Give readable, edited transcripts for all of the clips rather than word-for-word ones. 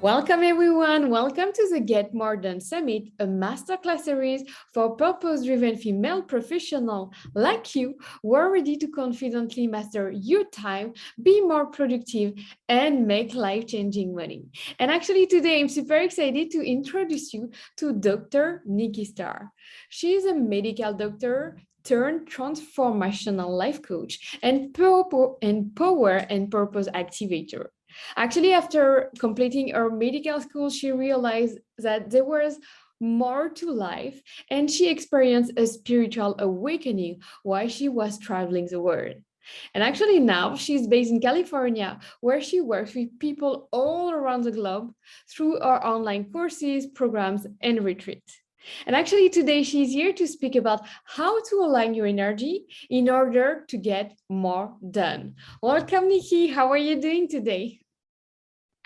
Welcome everyone. Welcome to the Get More Done Summit, a masterclass series for purpose-driven female professionals like you who are ready to confidently master your time, be more productive, and make life-changing money. And actually today I'm super excited to introduce you to Dr. Nikki Starr. She is a medical doctor turned transformational life coach and power and purpose activator. Actually, after completing her medical school, she realized that there was more to life and she experienced a spiritual awakening while she was traveling the world. And actually now she's based in California, where she works with people all around the globe through her online courses, programs, and retreats. And actually today she's here to speak about how to align your energy in order to get more done. Welcome, Nikki. How are you doing today?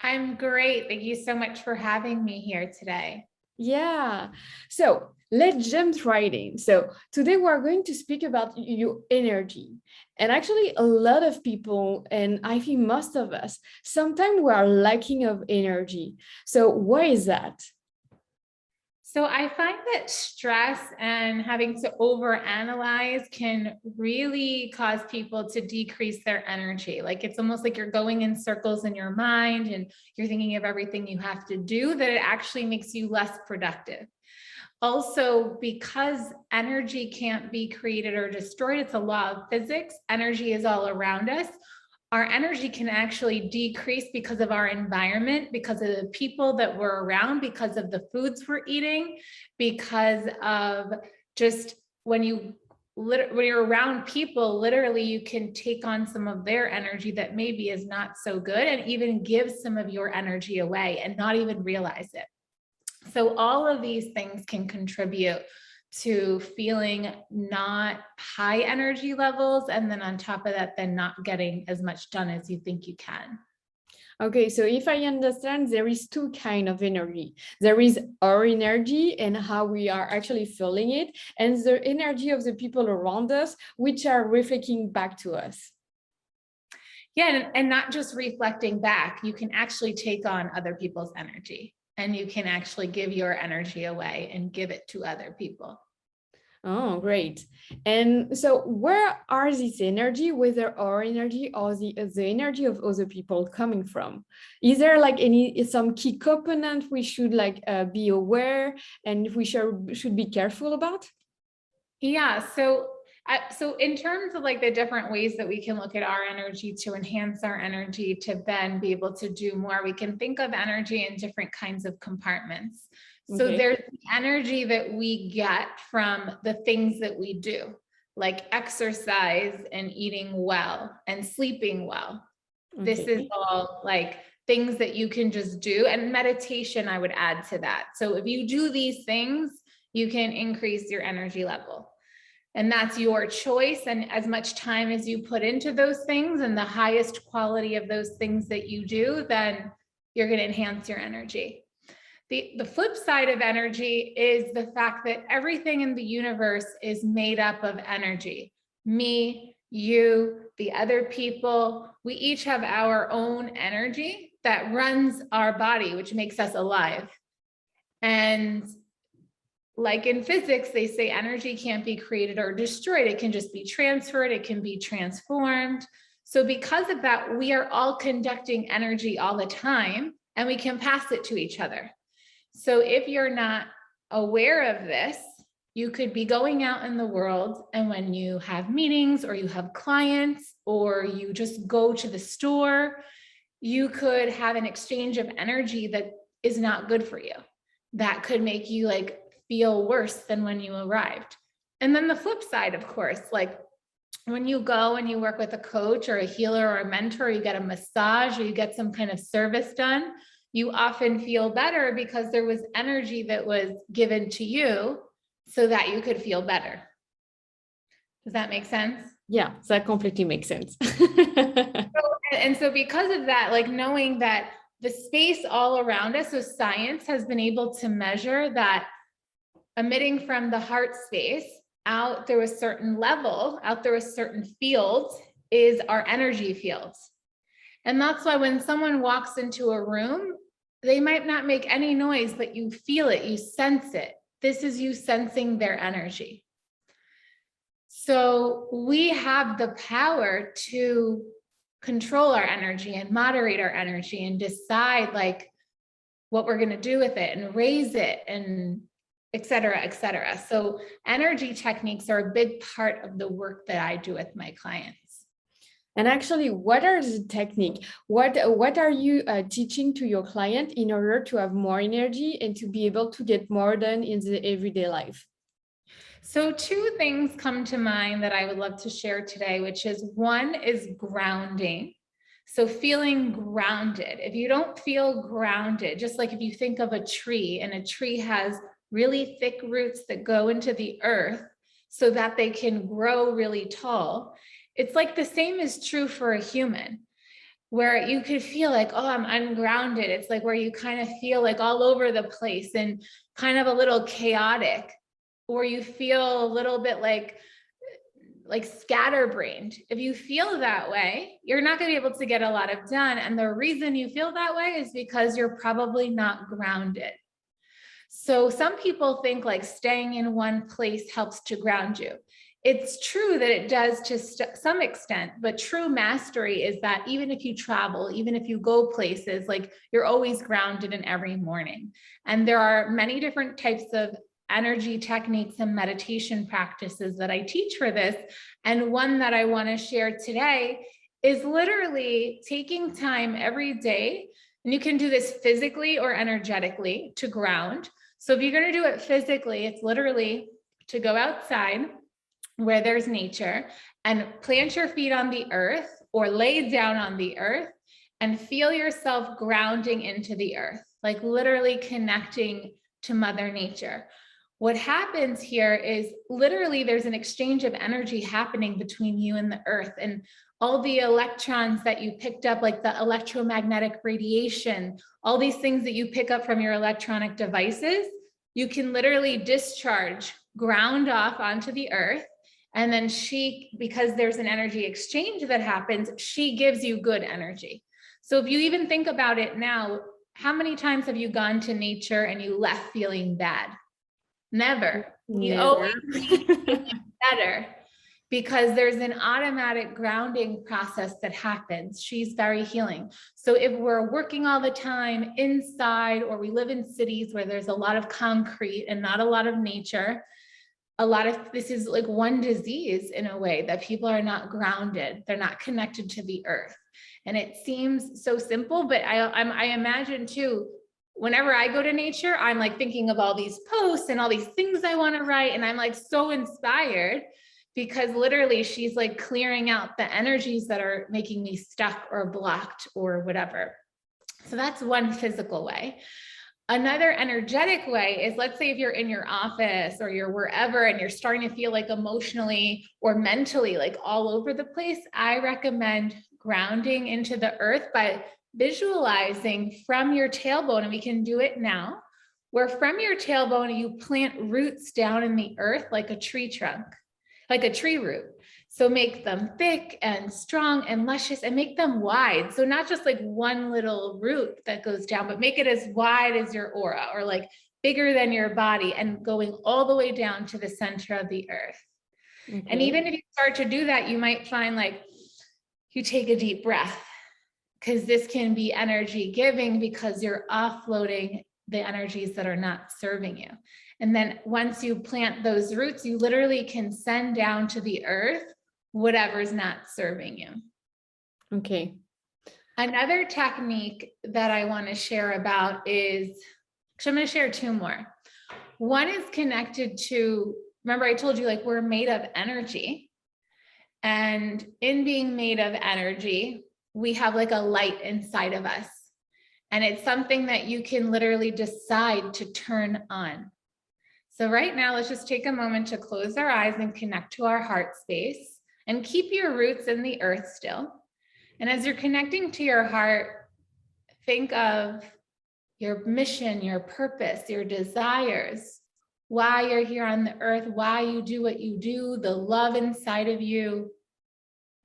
I'm great. Thank you so much for having me here today. Yeah. So let's jump right in. So today we're going to speak about your energy. And actually a lot of people, and I think most of us, sometimes we are lacking of energy. So why is that? So I find that stress and having to overanalyze can really cause people to decrease their energy. Like it's almost like you're going in circles in your mind and you're thinking of everything you have to do, that it actually makes you less productive. Also, because energy can't be created or destroyed, it's a law of physics. Energy is all around us. Our energy can actually decrease because of our environment, because of the people that we're around, because of the foods we're eating, because of just when you're around people, literally you can take on some of their energy that maybe is not so good and even give some of your energy away and not even realize it. So all of these things can contribute to feeling not high energy levels. And then on top of that, then not getting as much done as you think you can. Okay, so if I understand, there is two kinds of energy. There is our energy and how we are actually feeling it, and the energy of the people around us, which are reflecting back to us. Yeah, and not just reflecting back, you can actually take on other people's energy. And you can actually give your energy away and give it to other people. Oh, great. And so where are this energy, whether our energy or the energy of other people coming from? Is there like some key component we should be aware and we should be careful about? Yeah, so in terms of like the different ways that we can look at our energy to enhance our energy to then be able to do more, we can think of energy in different kinds of compartments. So Okay. there's the energy that we get from the things that we do, like exercise and eating well and sleeping well. This is all like things that you can just do. And meditation, I would add to that. So if you do these things, you can increase your energy level. And that's your choice. And as much time as you put into those things and the highest quality of those things that you do, then you're going to enhance your energy. The flip side of energy is the fact that everything in the universe is made up of energy. Me, you, the other people, we each have our own energy that runs our body, which makes us alive. And like in physics, they say energy can't be created or destroyed. It can just be transferred. It can be transformed. So because of that, we are all conducting energy all the time and we can pass it to each other. So if you're not aware of this, you could be going out in the world, and when you have meetings or you have clients or you just go to the store, you could have an exchange of energy that is not good for you. That could make you like feel worse than when you arrived. And then the flip side, of course, like when you go and you work with a coach or a healer or a mentor, or you get a massage or you get some kind of service done, you often feel better because there was energy that was given to you so that you could feel better. Does that make sense? Yeah, that completely makes sense. And so because of that, like knowing that the space all around us, so science has been able to measure that emitting from the heart space out through a certain level, out through a certain field, is our energy fields. And that's why when someone walks into a room, they might not make any noise, but you feel it, you sense it. This is you sensing their energy. So we have the power to control our energy and moderate our energy and decide like what we're going to do with it and raise it and et cetera, et cetera. So energy techniques are a big part of the work that I do with my clients. And actually, what are the technique? What are you teaching to your client in order to have more energy and to be able to get more done in the everyday life? So two things come to mind that I would love to share today, which is one is grounding. So feeling grounded. If you don't feel grounded, just like if you think of a tree, and a tree has really thick roots that go into the earth so that they can grow really tall, it's like the same is true for a human, where you could feel like, oh, I'm ungrounded. It's like where you kind of feel like all over the place and kind of a little chaotic, or you feel a little bit like scatterbrained. If you feel that way, you're not going to be able to get a lot of done. And the reason you feel that way is because you're probably not grounded. So some people think like staying in one place helps to ground you. It's true that it does to some extent, but true mastery is that even if you travel, even if you go places, like you're always grounded in every morning. And there are many different types of energy techniques and meditation practices that I teach for this. And one that I want to share today is literally taking time every day. And you can do this physically or energetically to ground. So if you're going to do it physically, it's literally to go outside where there's nature and plant your feet on the earth or lay down on the earth and feel yourself grounding into the earth, like literally connecting to Mother Nature. What happens here is literally there's an exchange of energy happening between you and the earth, and all the electrons that you picked up, like the electromagnetic radiation, all these things that you pick up from your electronic devices, you can literally discharge, ground off onto the earth. And then she, because there's an energy exchange that happens, she gives you good energy. So if you even think about it now, how many times have you gone to nature and you left feeling bad? Never. We always leave feeling better because there's an automatic grounding process that happens. She's very healing. So if we're working all the time inside, or we live in cities where there's a lot of concrete and not a lot of nature, a lot of this is like one disease in a way, that people are not grounded. They're not connected to the earth. And it seems so simple, but I imagine too, whenever I go to nature, I'm like thinking of all these posts and all these things I want to write. And I'm like so inspired because literally she's like clearing out the energies that are making me stuck or blocked or whatever. So that's one physical way. Another energetic way is, let's say if you're in your office or you're wherever and you're starting to feel like emotionally or mentally like all over the place, I recommend grounding into the earth by visualizing from your tailbone, and we can do it now, where from your tailbone you plant roots down in the earth like a tree trunk, like a tree root. So make them thick and strong and luscious and make them wide. So not just like one little root that goes down, but make it as wide as your aura, or like bigger than your body, and going all the way down to the center of the earth. Okay. And even if you start to do that, you might find like you take a deep breath, because this can be energy giving because you're offloading the energies that are not serving you. And then once you plant those roots, you literally can send down to the earth whatever's not serving you. Okay. Another technique that I want to share about is, I'm going to share two more. One is connected to, remember I told you like we're made of energy. And in being made of energy, we have like a light inside of us. And it's something that you can literally decide to turn on. So right now, let's just take a moment to close our eyes and connect to our heart space, and keep your roots in the earth still. And as you're connecting to your heart, think of your mission, your purpose, your desires, why you're here on the earth, why you do what you do, the love inside of you.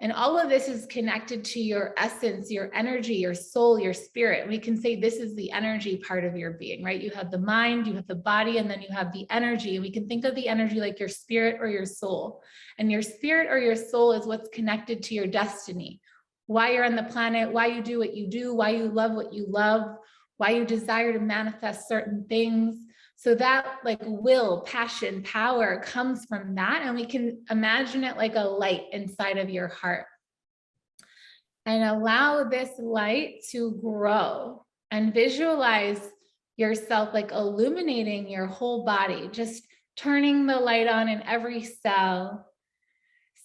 And all of this is connected to your essence, your energy, your soul, your spirit. We can say this is the energy part of your being, right? You have the mind, you have the body, and then you have the energy. And we can think of the energy like your spirit or your soul. And your spirit or your soul is what's connected to your destiny, why you're on the planet, why you do what you do, why you love what you love, why you desire to manifest certain things. So that like will, passion, power comes from that. And we can imagine it like a light inside of your heart. And allow this light to grow and visualize yourself like illuminating your whole body, just turning the light on in every cell,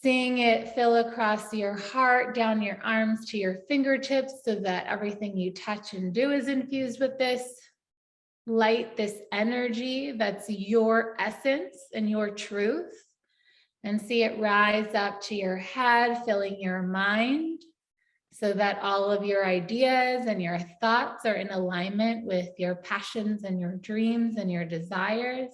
seeing it fill across your heart, down your arms to your fingertips, so that everything you touch and do is infused with this light, this energy that's your essence and your truth. And see it rise up to your head, filling your mind, so that all of your ideas and your thoughts are in alignment with your passions and your dreams and your desires.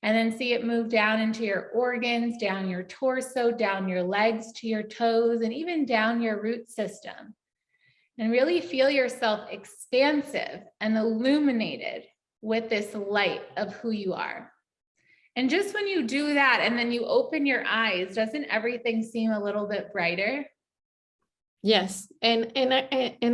And then see it move down into your organs, down your torso, down your legs to your toes, and even down your root system. And really feel yourself expansive and illuminated with this light of who you are. And just when you do that and then you open your eyes, doesn't everything seem a little bit brighter? Yes, and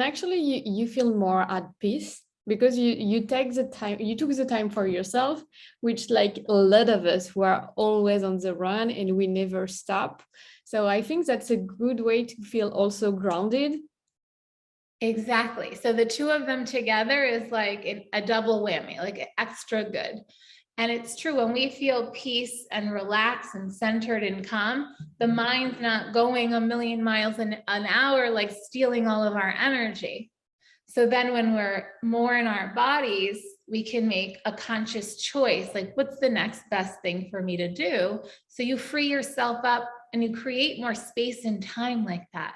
actually you feel more at peace because you took the time for yourself, which like a lot of us who are always on the run and we never stop. So I think that's a good way to feel also grounded. Exactly. So the two of them together is like a double whammy, like extra good. And it's true, when we feel peace and relaxed and centered and calm, the mind's not going a million miles an hour, like stealing all of our energy. So then when we're more in our bodies, we can make a conscious choice, like what's the next best thing for me to do? So you free yourself up and you create more space and time like that.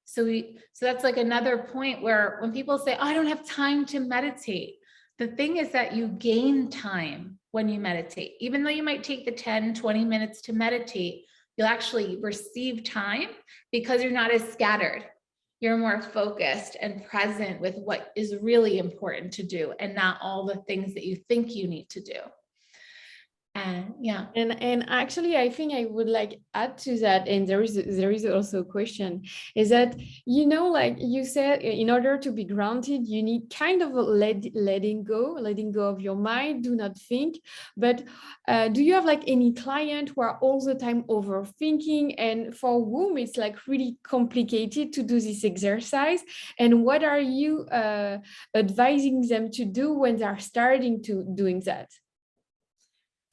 So that's like another point where when people say, oh, I don't have time to meditate, the thing is that you gain time when you meditate. Even though you might take the 10, 20 minutes to meditate, you'll actually receive time because you're not as scattered. You're more focused and present with what is really important to do and not all the things that you think you need to do. And yeah. And actually, I think I would like add to that, and there is also a question, is that, like you said, in order to be grounded, you need kind of a letting go of your mind, do not think. But do you have like any client who are all the time overthinking and for whom it's like really complicated to do this exercise? And what are you advising them to do when they're starting to doing that?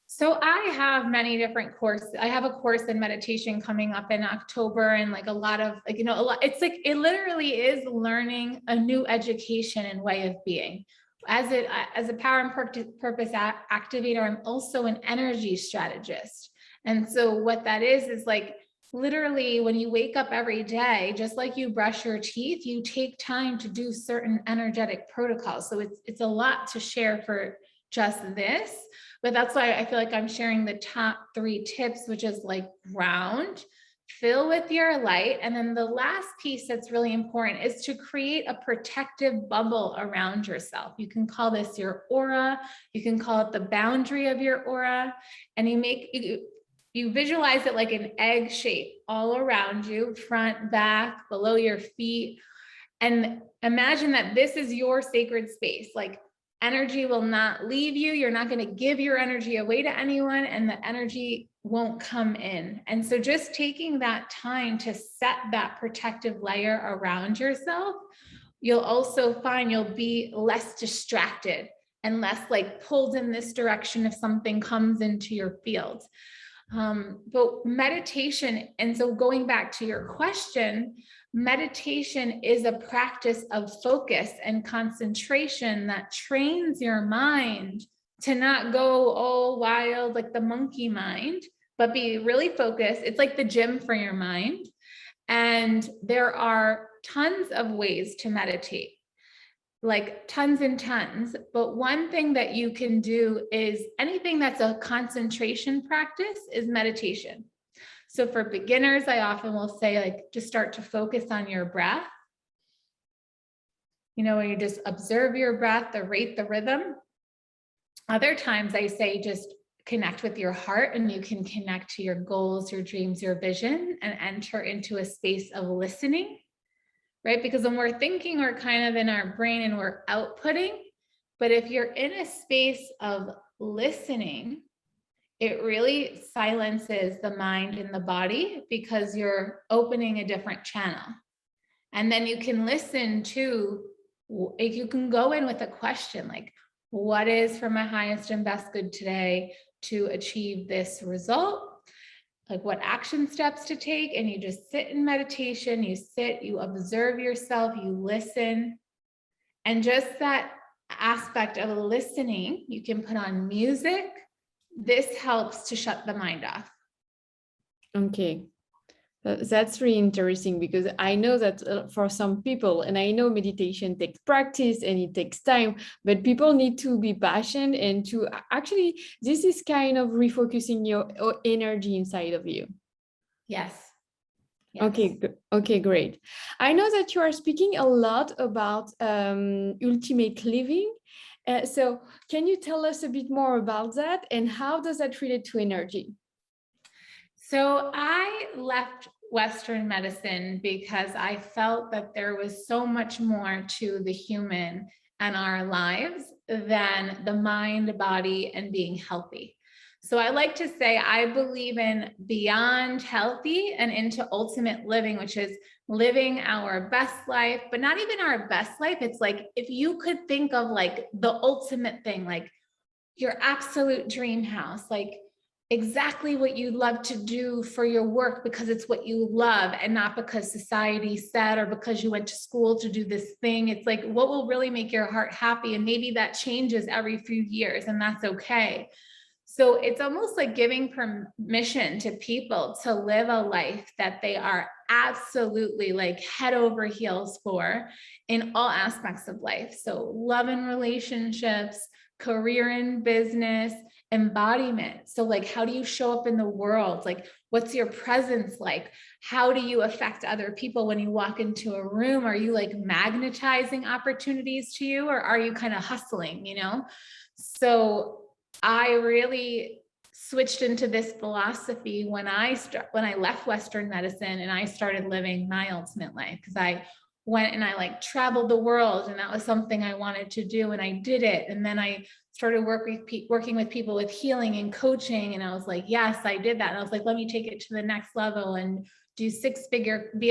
So I have many different courses. I have a course in meditation coming up in October, and like a lot of like, it's like, it literally is learning a new education and way of being. As a power and purpose activator, I'm also an energy strategist. And so what that is like, literally when you wake up every day, just like you brush your teeth, you take time to do certain energetic protocols. So it's a lot to share for just this. But that's why I feel like I'm sharing the top 3 tips, which is like ground, fill with your light. And then the last piece that's really important is to create a protective bubble around yourself. You can call this your aura. You can call it the boundary of your aura. And you visualize it like an egg shape all around you, front, back, below your feet. And imagine that this is your sacred space. Like, energy will not leave you. You're not going to give your energy away to anyone, and the energy won't come in. And so just taking that time to set that protective layer around yourself, you'll also find you'll be less distracted and less like pulled in this direction if something comes into your field. But meditation, and so going back to your question, meditation is a practice of focus and concentration that trains your mind to not go all wild like the monkey mind, but be really focused. It's like the gym for your mind. And there are tons of ways to meditate, like tons and tons. But one thing that you can do is anything that's a concentration practice is meditation. So for beginners, I often will say, like, just start to focus on your breath. Where you just observe your breath, the rate, the rhythm. Other times I say, just connect with your heart, and you can connect to your goals, your dreams, your vision, and enter into a space of listening, right? Because when we're thinking, we're kind of in our brain and we're outputting. But if you're in a space of listening, it really silences the mind and the body, because you're opening a different channel. And then you can listen to, if you can go in with a question like, what is for my highest and best good today to achieve this result? Like, what action steps to take? And you just sit in meditation, you observe yourself, you listen. And just that aspect of listening, you can put on music. This helps to shut the mind off. Okay. That's really interesting, because I know that for some people, and I know meditation takes practice and it takes time, but people need to be passionate, and to actually, this is kind of refocusing your energy inside of you. Yes. Okay, great. I know that you are speaking a lot about ultimate living. So can you tell us a bit more about that, and how does that relate to energy? So I left Western medicine because I felt that there was so much more to the human and our lives than the mind, body, and being healthy. So I like to say I believe in beyond healthy and into ultimate living, which is living our best life, but not even our best life. It's like, if you could think of like the ultimate thing, like your absolute dream house, like exactly what you love to do for your work because it's what you love and not because society said or because you went to school to do this thing. It's like, what will really make your heart happy? And maybe that changes every few years, and that's okay. So it's almost like giving permission to people to live a life that they are absolutely like head over heels for in all aspects of life. So love and relationships, career and business, embodiment. So like, how do you show up in the world? Like, what's your presence like? How do you affect other people when you walk into a room? Are you like magnetizing opportunities to you, or are you kind of hustling, So I really switched into this philosophy when I left Western medicine and I started living my ultimate life, because I went and I like traveled the world, and that was something I wanted to do, and I did it. And then I started working with people with healing and coaching, and I was like, yes, I did that. And I was like, let me take it to the next level and be a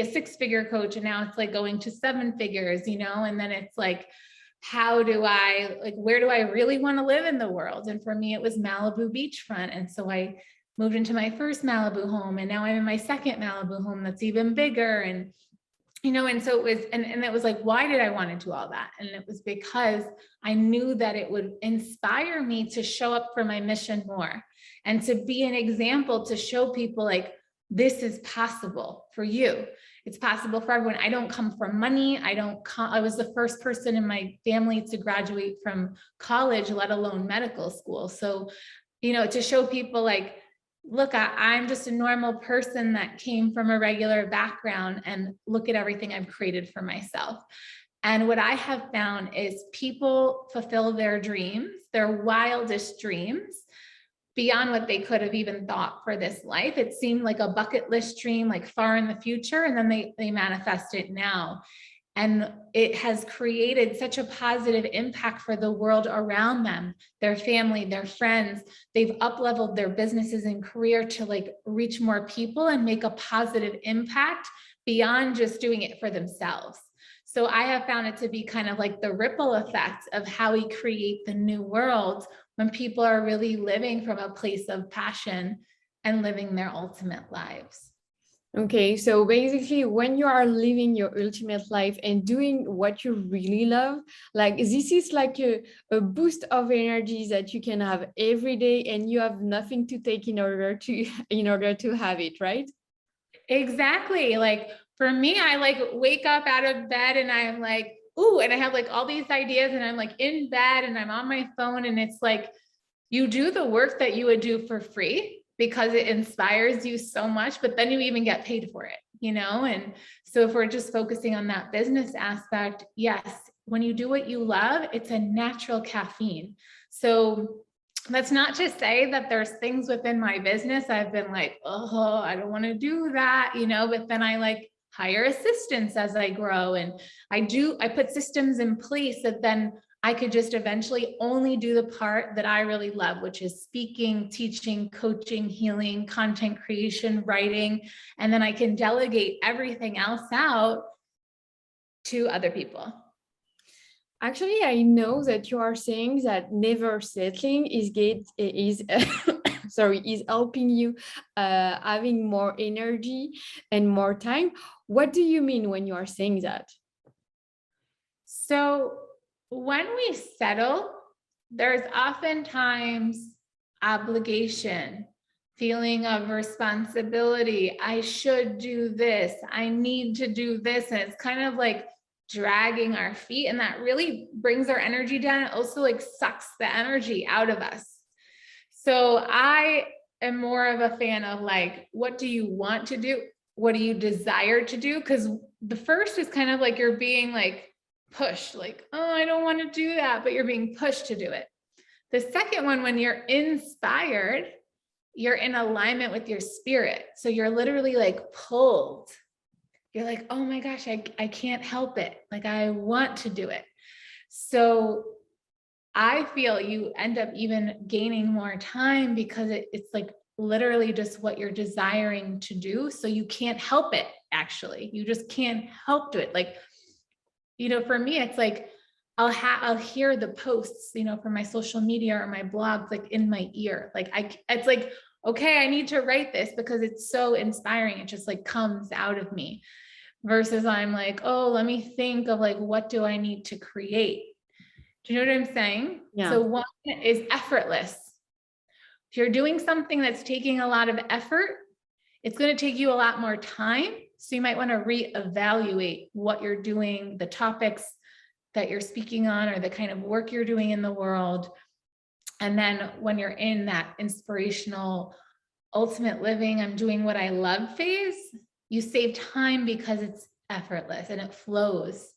six-figure coach. And now it's like going to seven figures, and then it's like, where do I really want to live in the world? And for me, it was Malibu beachfront. And so I moved into my first Malibu home, and now I'm in my second Malibu home that's even bigger. And and so it was, and it was like, why did I want to do all that? And it was because I knew that it would inspire me to show up for my mission more, and to be an example, to show people like, this is possible for you. It's possible for everyone. I don't come from money. I was the first person in my family to graduate from college, let alone medical school. So, to show people like, look, I'm just a normal person that came from a regular background, and look at everything I've created for myself. And what I have found is people fulfill their dreams, their wildest dreams, beyond what they could have even thought for this life. It seemed like a bucket list dream, like far in the future, and then they manifest it now. And it has created such a positive impact for the world around them, their family, their friends. They've up-leveled their businesses and career to like reach more people and make a positive impact beyond just doing it for themselves. So I have found it to be kind of like the ripple effect of how we create the new world when people are really living from a place of passion and living their ultimate lives. Okay, so basically, when you are living your ultimate life and doing what you really love, like this is like a boost of energy that you can have every day, and you have nothing to take in order to have it, right? Exactly. Like for me, I like wake up out of bed and I'm like, ooh, and I have like all these ideas, and I'm like in bed and I'm on my phone, and it's like, you do the work that you would do for free because it inspires you so much, but then you even get paid for it, And so if we're just focusing on that business aspect, yes, when you do what you love, it's a natural caffeine. So that's not to say that there's things within my business I've been like, oh, I don't want to do that, but then I like hire assistants as I grow. And I put systems in place that then I could just eventually only do the part that I really love, which is speaking, teaching, coaching, healing, content creation, writing, and then I can delegate everything else out to other people. Actually, I know that you are saying that never settling is helping you having more energy and more time. What do you mean when you are saying that? So when we settle, there's oftentimes obligation, feeling of responsibility. I should do this. I need to do this. And it's kind of like dragging our feet, and that really brings our energy down. It also like sucks the energy out of us. So I am more of a fan of like, what do you want to do? What do you desire to do? Because the first is kind of like you're being like pushed, like, oh, I don't want to do that, but you're being pushed to do it. The second one, when you're inspired, you're in alignment with your spirit. So you're literally like pulled. You're like, oh my gosh, I can't help it. Like, I want to do it. So I feel you end up even gaining more time because it's like literally just what you're desiring to do. So you can't help it, actually. You just can't help do it. Like, for me, it's like, I'll hear the posts, from my social media or my blog, like in my ear. Like it's like, okay, I need to write this because it's so inspiring. It just like comes out of me versus I'm like, oh, let me think of like, what do I need to create? Do you know what I'm saying? Yeah. So one is effortless. If you're doing something that's taking a lot of effort, it's going to take you a lot more time. So you might want to reevaluate what you're doing, the topics that you're speaking on, or the kind of work you're doing in the world. And then when you're in that inspirational, ultimate living, I'm doing what I love phase, you save time because it's effortless and it flows.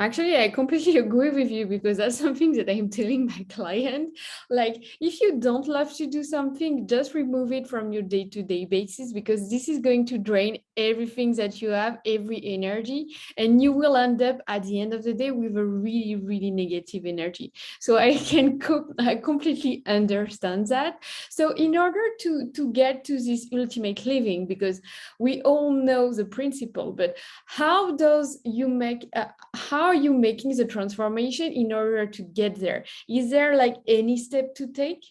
Actually, I completely agree with you because that's something that I'm telling my client. Like, if you don't love to do something, just remove it from your day-to-day basis because this is going to drain everything that you have, every energy, and you will end up at the end of the day with a really, really negative energy. So I can I completely understand that. So in order to get to this ultimate living, because we all know the principle, but how are you making the transformation in order to get there? Is there like any step to take?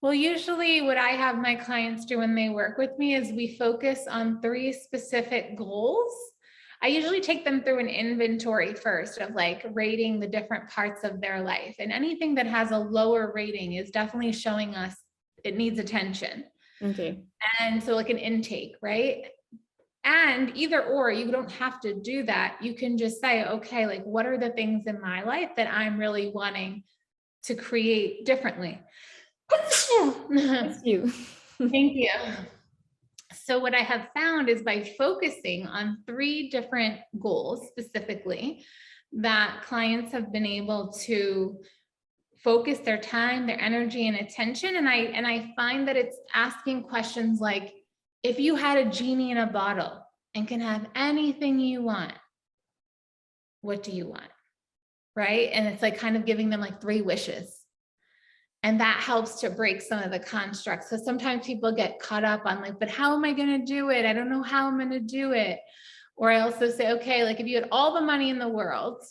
Well, usually what I have my clients do when they work with me is we focus on 3 specific goals. I usually take them through an inventory first of like rating the different parts of their life. And anything that has a lower rating is definitely showing us it needs attention. Okay. And so like an intake, right? And either or, you don't have to do that. You can just say, okay, like what are the things in my life that I'm really wanting to create differently? Thank you. Thank you. So what I have found is by focusing on 3 different goals specifically, that clients have been able to focus their time, their energy, and attention. And I find that it's asking questions like, if you had a genie in a bottle and can have anything you want, what do you want? Right? And it's like kind of giving them like 3 wishes. And that helps to break some of the constructs. Because sometimes people get caught up on like, but how am I going to do it? I don't know how I'm going to do it. Or I also say, okay, like if you had all the money in the world,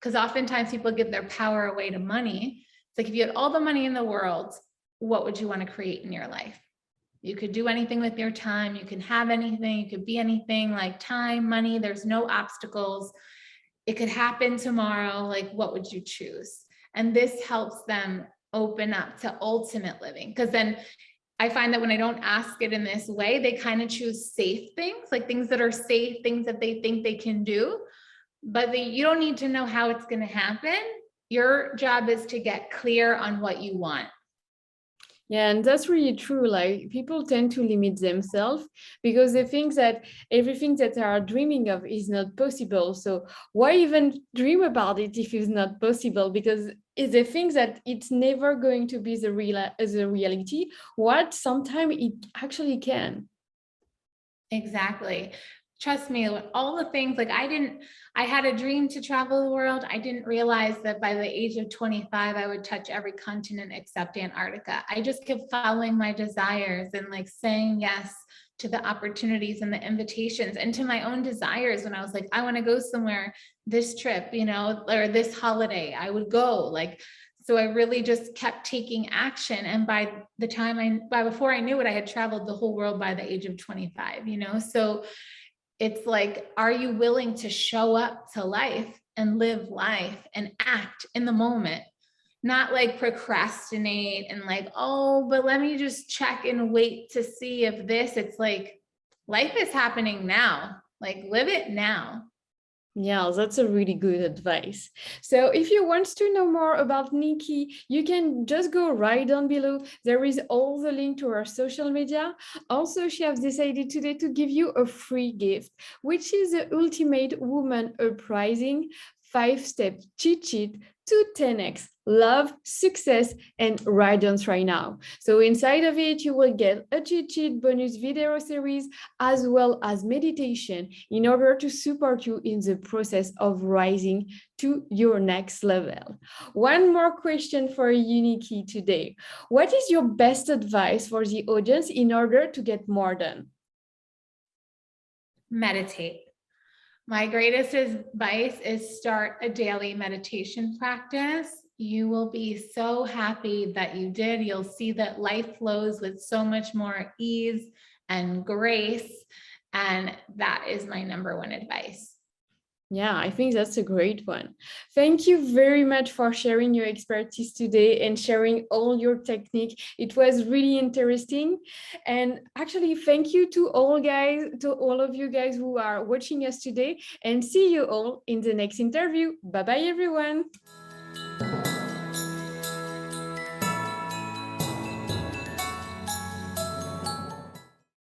because oftentimes people give their power away to money. It's like, if you had all the money in the world, what would you want to create in your life? You could do anything with your time. You can have anything. You could be anything, like time, money. There's no obstacles. It could happen tomorrow. Like, what would you choose? And this helps them open up to ultimate living. Because then I find that when I don't ask it in this way, they kind of choose safe things, like things that are safe, things that they think they can do. But you don't need to know how it's going to happen. Your job is to get clear on what you want. Yeah, and that's really true. Like people tend to limit themselves because they think that everything that they are dreaming of is not possible. So why even dream about it if it's not possible? Because they think that it's never going to be the reality. What sometimes it actually can. Exactly. Trust me, all the things like I had a dream to travel the world. I didn't realize that by the age of 25, I would touch every continent except Antarctica. I just kept following my desires and like saying yes to the opportunities and the invitations and to my own desires when I was like, I want to go somewhere this trip, or this holiday, I would go. Like, so I really just kept taking action. And by before I knew it, I had traveled the whole world by the age of 25. So it's like, are you willing to show up to life and live life and act in the moment? Not like procrastinate and like, oh, but let me just check and wait to see if this, it's like, life is happening now. Like, live it now. Yeah, that's a really good advice. So if you want to know more about Nikki, you can just go right down below. There is all the link to her social media. Also, she has decided today to give you a free gift, which is the ultimate woman uprising 5-step cheat sheet to 10x love, success, and radiance right now. So inside of it, you will get a cheat sheet bonus video series as well as meditation in order to support you in the process of rising to your next level. One more question for you, Nikki, today. What is your best advice for the audience in order to get more done? Meditate. My greatest advice is start a daily meditation practice. You will be so happy that you did. You'll see that life flows with so much more ease and grace. And that is my number one advice. Yeah, I think that's a great one. Thank you very much for sharing your expertise today and sharing all your technique. It was really interesting. And actually, thank you to all of you guys who are watching us today, and see you all in the next interview. Bye-bye, everyone.